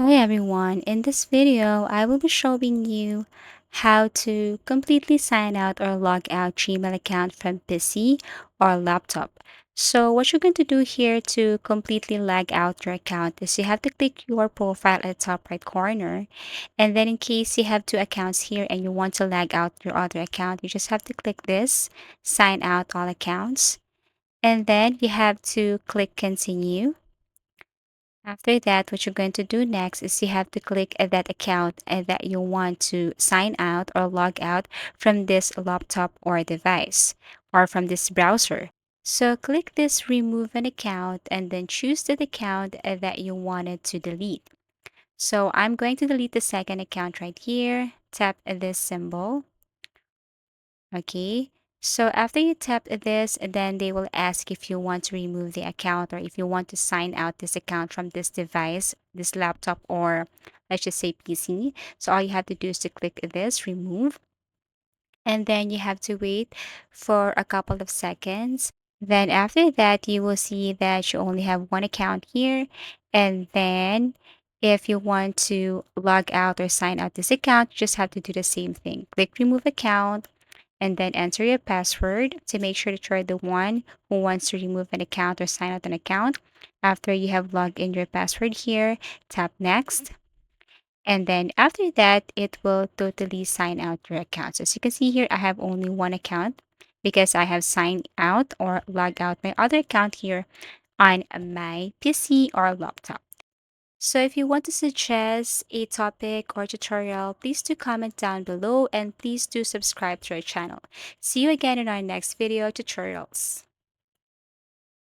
Hi everyone, in this video I will be showing you how to completely sign out or log out Gmail account from PC or laptop. So what you're going to do here to completely log out your account is you have to click your profile at the top right corner, and then in case you have two accounts here and you want to log out your other account, you just have to click this sign out all accounts, and then you have to click continue. After that, what you're going to do next is you have to click at that account that you want to sign out or log out from this laptop or device or from this browser. So click this remove an account and then choose the account that you wanted to delete. So I'm going to delete the second account right here. Tap this symbol. Okay. So after you tap this, then they will ask if you want to remove the account or if you want to sign out this account from this device, this laptop, or let's just say PC. So all you have to do is to click this remove, and then you have to wait for a couple of seconds. Then after that, you will see that you only have one account here. And then if you want to log out or sign out this account, you just have to do the same thing. Click remove account and then enter your password to make sure that you're the one who wants to remove an account or sign out an account. After you have logged in your password here, tap next. And then after that, it will totally sign out your account. So as you can see here, I have only one account because I have signed out or logged out my other account here on my PC or laptop. So if you want to suggest a topic or tutorial, please do comment down below and please do subscribe to our channel. See you again in our next video tutorials.